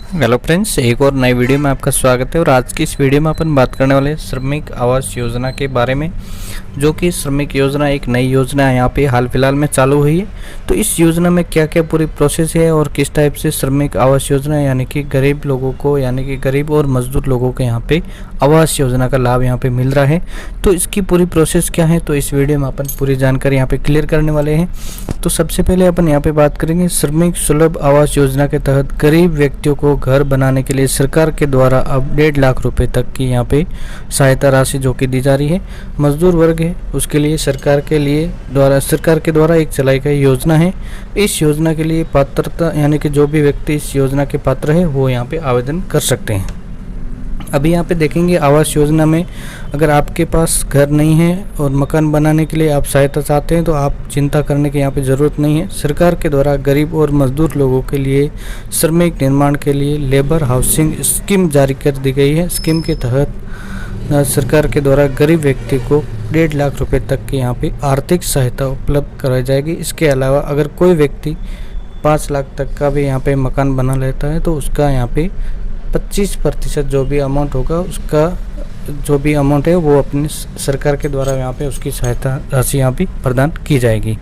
Hello friends, एक और नई वीडियो में आपका स्वागत है। और आज की इस वीडियो में अपन बात करने वाले हैं श्रमिक आवास योजना के बारे में, जो कि श्रमिक योजना एक नई योजना है, यहाँ पे हाल फिलहाल में चालू हुई है। तो इस योजना में क्या क्या पूरी प्रोसेस है और किस टाइप से श्रमिक आवास योजना यानी कि गरीब लोगों को, यानी कि गरीब और मजदूर लोगों को यहाँ पे आवास योजना का लाभ यहाँ पे मिल रहा है, तो इसकी पूरी प्रोसेस क्या है, तो इस वीडियो में अपन पूरी जानकारी यहाँ पे क्लियर करने वाले हैं। तो सबसे पहले अपन यहाँ पे बात करेंगे श्रमिक सुलभ आवास योजना के तहत गरीब व्यक्तियों को घर बनाने के लिए सरकार के द्वारा अब 1.5 लाख रुपए तक की यहाँ पे सहायता राशि जो कि दी जा रही है। मजदूर वर्ग है उसके लिए सरकार के द्वारा एक चलाई गई योजना है। इस योजना के लिए पात्रता यानी कि जो भी व्यक्ति इस योजना के पात्र है वो यहाँ पे आवेदन कर सकते हैं। अभी यहाँ पे देखेंगे आवास योजना में अगर आपके पास घर नहीं है और मकान बनाने के लिए आप सहायता चाहते हैं तो आप चिंता करने की यहाँ पे ज़रूरत नहीं है। सरकार के द्वारा गरीब और मजदूर लोगों के लिए श्रमिक निर्माण के लिए लेबर हाउसिंग स्कीम जारी कर दी गई है। स्कीम के तहत सरकार के द्वारा गरीब व्यक्ति को 1.5 लाख रुपए तक की यहाँ पे आर्थिक सहायता उपलब्ध कराई जाएगी। इसके अलावा अगर कोई व्यक्ति 5 लाख तक का भी यहाँ पे मकान बना लेता है तो उसका यहाँ पे 25% जो भी अमाउंट होगा, उसका जो भी अमाउंट है वो अपनी सरकार के द्वारा यहाँ पे उसकी सहायता राशि यहाँ पे प्रदान की जाएगी।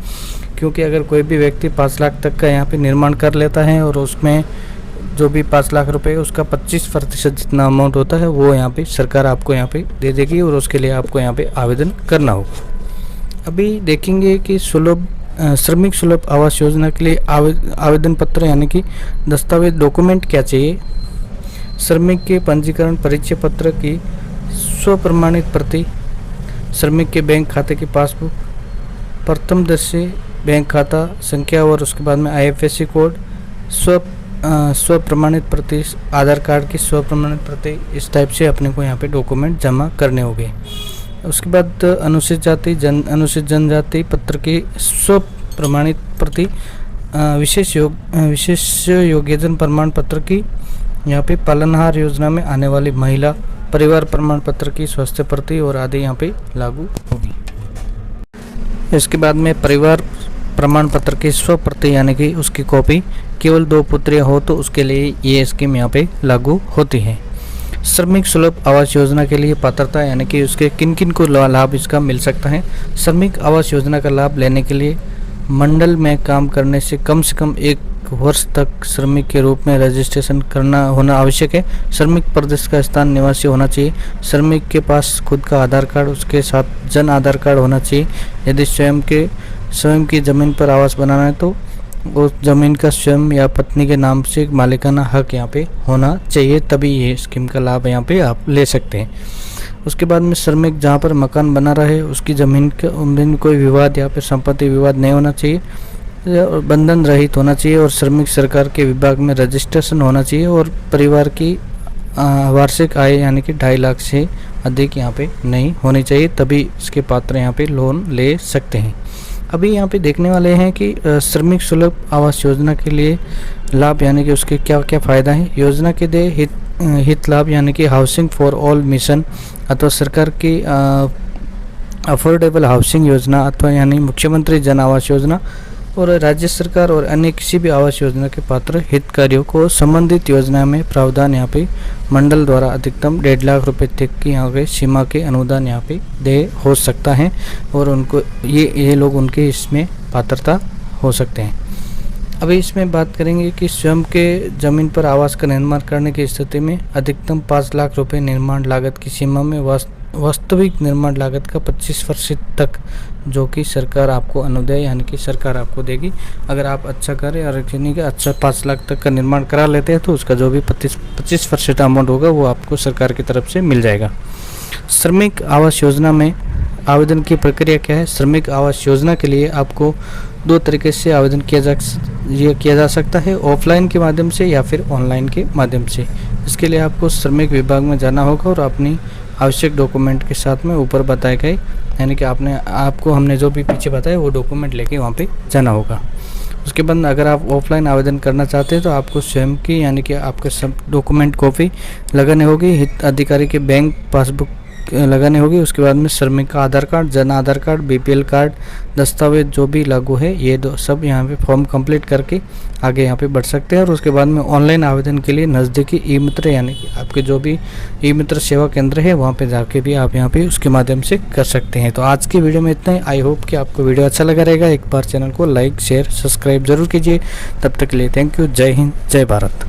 क्योंकि अगर कोई भी व्यक्ति 5 लाख तक का यहाँ पे निर्माण कर लेता है और उसमें जो भी 5 लाख रुपए है उसका 25% जितना अमाउंट होता है वो यहाँ पे सरकार आपको यहाँ पे दे देगी और उसके लिए आपको यहाँ पे आवेदन करना होगा। अभी देखेंगे कि श्रमिक सुलभ आवास योजना के लिए आवेदन पत्र यानी कि दस्तावेज डॉक्यूमेंट क्या चाहिए। श्रमिक के पंजीकरण परिचय पत्र की स्वप्रमाणित प्रति, श्रमिक के बैंक खाते की पासबुक, प्रथम दृष्टि बैंक खाता संख्या और उसके बाद में IFSC कोड, स्वप्रमाणित प्रति, आधार कार्ड की स्वप्रमाणित प्रति, इस टाइप से अपने को यहाँ पे डॉक्यूमेंट जमा करने होंगे। उसके बाद अनुसूचित जनजाति पत्र की स्वप्रमाणित प्रति, विशेष योग्यता प्रमाण पत्र की, यहाँ पे पालनहार योजना में आने वाली महिला, परिवार प्रमाण पत्र की स्वास्थ्य प्रति और आदि यहाँ पे लागू होगी। इसके बाद में परिवार प्रमाण पत्र की स्व प्रति यानी कि उसकी कॉपी, केवल 2 पुत्रियां हो तो उसके लिए ये स्कीम यहाँ पे लागू होती है। श्रमिक सुलभ आवास योजना के लिए पात्रता यानी कि उसके किन किन को लाभ इसका मिल सकता है। श्रमिक आवास योजना का लाभ लेने के लिए मंडल में काम करने से कम 1 वर्ष तक श्रमिक के रूप में रजिस्ट्रेशन होना आवश्यक है। श्रमिक प्रदेश का स्थान निवासी होना चाहिए। श्रमिक के पास खुद का आधार कार्ड, उसके साथ जन आधार कार्ड होना चाहिए। यदि स्वयं की ज़मीन पर आवास बनाना है तो उस ज़मीन का स्वयं या पत्नी के नाम से मालिकाना हक यहाँ पे होना चाहिए, तभी ये स्कीम का लाभ यहाँ पे आप ले सकते हैं। उसके बाद में श्रमिक जहाँ पर मकान बना रहे उसकी ज़मीन का कोई विवाद या फिर संपत्ति विवाद नहीं होना चाहिए, बंधन रहित होना चाहिए और श्रमिक सरकार के विभाग में रजिस्ट्रेशन होना चाहिए और परिवार की वार्षिक आय यानी कि 2.5 लाख से अधिक यहाँ पे नहीं होनी चाहिए, तभी इसके पात्र यहाँ पे लोन ले सकते हैं। अभी यहाँ पे देखने वाले हैं कि श्रमिक सुलभ आवास योजना के लिए लाभ यानी कि उसके क्या क्या फ़ायदा है। योजना के दे हित लाभ यानी कि हाउसिंग फॉर ऑल मिशन अथवा सरकार की अफोर्डेबल हाउसिंग योजना अथवा यानी मुख्यमंत्री जन आवास योजना और राज्य सरकार और अन्य किसी भी आवास योजना के पात्र हितग्राहियों को संबंधित योजना में प्रावधान यहाँ पे मंडल द्वारा अधिकतम 1.5 लाख रुपए तक की यहाँ पे सीमा के अनुदान यहाँ पे दे हो सकता है और उनको ये लोग उनके इसमें पात्रता हो सकते हैं। अभी इसमें बात करेंगे कि स्वयं के ज़मीन पर आवास का निर्माण करने की स्थिति में अधिकतम 5 लाख रुपए निर्माण लागत की सीमा में वास्तविक निर्माण लागत का 25% तक जो कि सरकार आपको अनुदान यानी कि सरकार आपको देगी। अगर आप अच्छा करें और अच्छा 5 लाख तक का निर्माण करा लेते हैं तो उसका जो भी 25% अमाउंट होगा वो आपको सरकार की तरफ से मिल जाएगा। श्रमिक आवास योजना में आवेदन की प्रक्रिया क्या है। श्रमिक आवास योजना के लिए आपको 2 तरीके से आवेदन किया जा सकता है, ऑफलाइन के माध्यम से या फिर ऑनलाइन के माध्यम से। इसके लिए आपको श्रमिक विभाग में जाना होगा और अपनी आवश्यक डॉक्यूमेंट के साथ में ऊपर बताए गए यानी कि आपको हमने जो भी पीछे बताया वो डॉक्यूमेंट लेके वहाँ पे जाना होगा। उसके बाद अगर आप ऑफलाइन आवेदन करना चाहते हैं तो आपको स्वयं की यानी कि आपके सब डॉक्यूमेंट कॉपी लगाने होगी। हित अधिकारी के बैंक पासबुक लगानी होगी। उसके बाद में श्रमिक का आधार card, Jan Aadhaar card, BPL card, दस्तावेज जो भी लागू है ये दो सब यहाँ पे फॉर्म कंप्लीट करके आगे यहाँ पे बढ़ सकते हैं। और उसके बाद में ऑनलाइन आवेदन के लिए नज़दीकी ई मित्र यानी कि आपके जो भी ई मित्र सेवा केंद्र है वहाँ पे जाके भी आप यहाँ पे उसके माध्यम से कर सकते हैं। तो आज की वीडियो में इतना ही। आई होप कि आपको वीडियो अच्छा लगा रहेगा। एक बार चैनल को लाइक शेयर सब्सक्राइब जरूर कीजिए। तब तक के लिए थैंक यू। जय हिंद, जय भारत।